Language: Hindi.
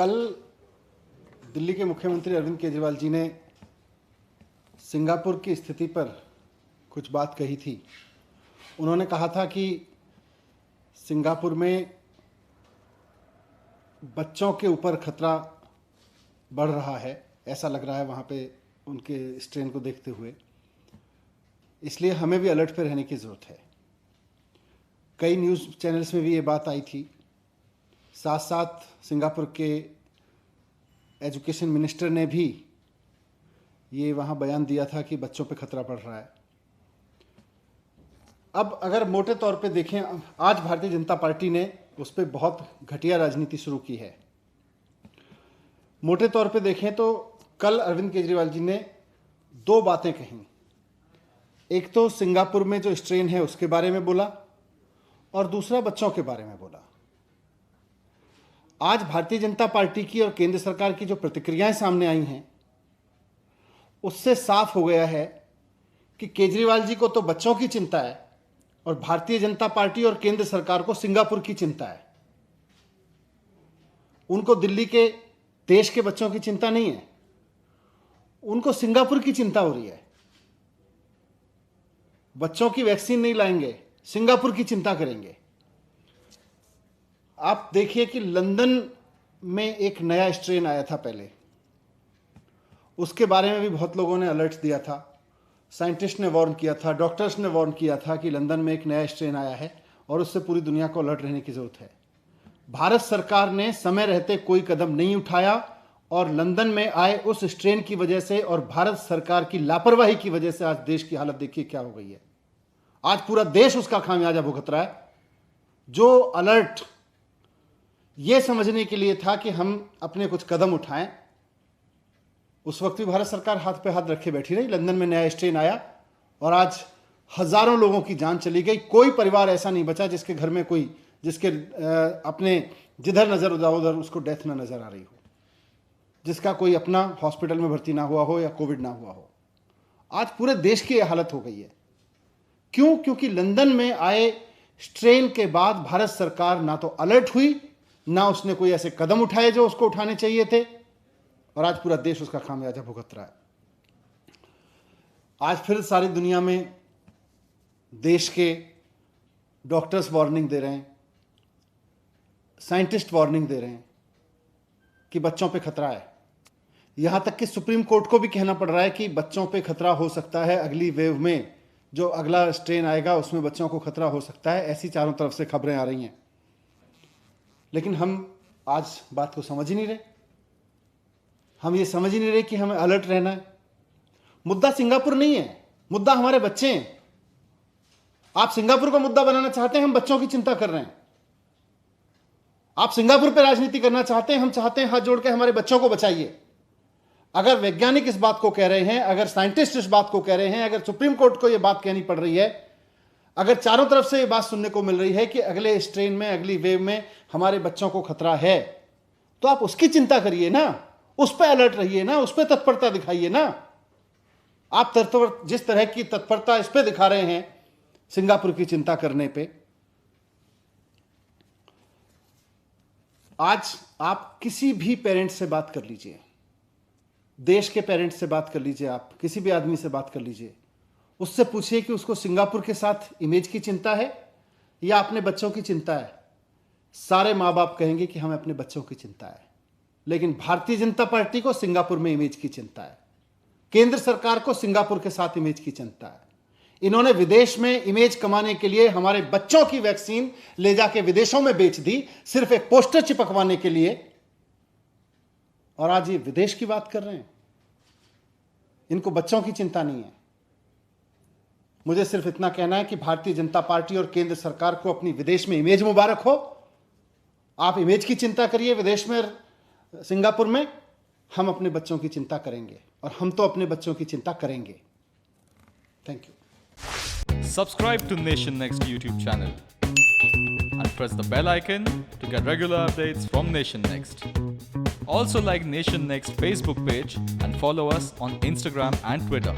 कल दिल्ली के मुख्यमंत्री अरविंद केजरीवाल जी ने सिंगापुर की स्थिति पर कुछ बात कही थी। उन्होंने कहा था कि सिंगापुर में बच्चों के ऊपर खतरा बढ़ रहा है, ऐसा लग रहा है वहाँ पे उनके स्ट्रेन को देखते हुए, इसलिए हमें भी अलर्ट पे रहने की ज़रूरत है। कई न्यूज़ चैनल्स में भी ये बात आई थी। साथ साथ सिंगापुर के एजुकेशन मिनिस्टर ने भी ये वहाँ बयान दिया था कि बच्चों पे खतरा बढ़ रहा है। अब अगर मोटे तौर पे देखें, आज भारतीय जनता पार्टी ने उस पर बहुत घटिया राजनीति शुरू की है। मोटे तौर पे देखें तो कल अरविंद केजरीवाल जी ने दो बातें कहीं। एक तो सिंगापुर में जो स्ट्रेन है उसके बारे में बोला और दूसरा बच्चों के बारे में बोला। आज भारतीय जनता पार्टी की और केंद्र सरकार की जो प्रतिक्रियाएं सामने आई हैं, उससे साफ हो गया है कि केजरीवाल जी को तो बच्चों की चिंता है और भारतीय जनता पार्टी और केंद्र सरकार को सिंगापुर की चिंता है। उनको दिल्ली के देश के बच्चों की चिंता नहीं है, उनको सिंगापुर की चिंता हो रही है। बच्चों की वैक्सीन नहीं लाएंगे, सिंगापुर की चिंता करेंगे। आप देखिए कि लंदन में एक नया स्ट्रेन आया था पहले, उसके बारे में भी बहुत लोगों ने अलर्ट दिया था। साइंटिस्ट ने वार्न किया था, डॉक्टर्स ने वार्न किया था कि लंदन में एक नया स्ट्रेन आया है और उससे पूरी दुनिया को अलर्ट रहने की जरूरत है। भारत सरकार ने समय रहते कोई कदम नहीं उठाया और लंदन में आए उस स्ट्रेन की वजह से और भारत सरकार की लापरवाही की वजह से आज देश की हालत देखिए क्या हो गई है। आज पूरा देश उसका खामियाजा भुगत रहा है। जो अलर्ट ये समझने के लिए था कि हम अपने कुछ कदम उठाएं, उस वक्त भी भारत सरकार हाथ पे हाथ रखे बैठी रही। लंदन में नया स्ट्रेन आया और आज हजारों लोगों की जान चली गई। कोई परिवार ऐसा नहीं बचा जिसके घर में कोई जिसके अपने जिधर नजर उधर उसको डेथ ना नजर आ रही हो, जिसका कोई अपना हॉस्पिटल में भर्ती ना हुआ हो या कोविड ना हुआ हो। आज पूरे देश की यह हालत हो गई है। क्यों? क्योंकि लंदन में आए स्ट्रेन के बाद भारत सरकार ना तो अलर्ट हुई, ना उसने कोई ऐसे कदम उठाए जो उसको उठाने चाहिए थे, और आज पूरा देश उसका खामियाजा भुगत रहा है। आज फिर सारी दुनिया में देश के डॉक्टर्स वार्निंग दे रहे हैं, साइंटिस्ट वार्निंग दे रहे हैं कि बच्चों पे खतरा है। यहां तक कि सुप्रीम कोर्ट को भी कहना पड़ रहा है कि बच्चों पे खतरा हो सकता है, अगली वेव में जो अगला स्ट्रेन आएगा उसमें बच्चों को खतरा हो सकता है। ऐसी चारों तरफ से खबरें आ रही हैं, लेकिन हम आज बात को समझ ही नहीं रहे। हम ये समझ ही नहीं रहे कि हमें अलर्ट रहना है। मुद्दा सिंगापुर नहीं है, मुद्दा हमारे बच्चे हैं। आप सिंगापुर को मुद्दा बनाना चाहते हैं, हम बच्चों की चिंता कर रहे हैं। आप सिंगापुर पर राजनीति करना चाहते हैं, हम चाहते हैं हाथ जोड़ के हमारे बच्चों को बचाइए। अगर वैज्ञानिक इस बात को कह रहे हैं, अगर साइंटिस्ट इस बात को कह रहे हैं, अगर सुप्रीम कोर्ट को यह बात कहनी पड़ रही है, अगर चारों तरफ से यह बात सुनने को मिल रही है कि अगले स्ट्रेन में, अगली वेव में हमारे बच्चों को खतरा है, तो आप उसकी चिंता करिए ना, उस पर अलर्ट रहिए ना, उस पर तत्परता दिखाइए ना। आप जिस तरह की तत्परता इस पे दिखा रहे हैं सिंगापुर की चिंता करने पे, आज आप किसी भी पेरेंट्स से बात कर लीजिए, देश के पेरेंट्स से बात कर लीजिए, आप किसी भी आदमी से बात कर लीजिए, उससे पूछिए कि उसको सिंगापुर के साथ इमेज की चिंता है या अपने बच्चों की चिंता है। सारे माँ बाप कहेंगे कि हमें अपने बच्चों की चिंता है। लेकिन भारतीय जनता पार्टी को सिंगापुर में इमेज की चिंता है, केंद्र सरकार को सिंगापुर के साथ इमेज की चिंता है। इन्होंने विदेश में इमेज कमाने के लिए हमारे बच्चों की वैक्सीन ले जाके विदेशों में बेच दी, सिर्फ एक पोस्टर चिपकवाने के लिए, और आज ये विदेश की बात कर रहे हैं। इनको बच्चों की चिंता नहीं है। मुझे सिर्फ इतना कहना है कि भारतीय जनता पार्टी और केंद्र सरकार को अपनी विदेश में इमेज मुबारक हो। आप इमेज की चिंता करिए विदेश में, सिंगापुर में। हम अपने बच्चों की चिंता करेंगे और हम तो अपने बच्चों की चिंता करेंगे। Thank you. Subscribe to Nation Next YouTube channel and press the bell icon to get regular updates from Nation Next. Also like Nation Next Facebook page and follow us on Instagram and Twitter.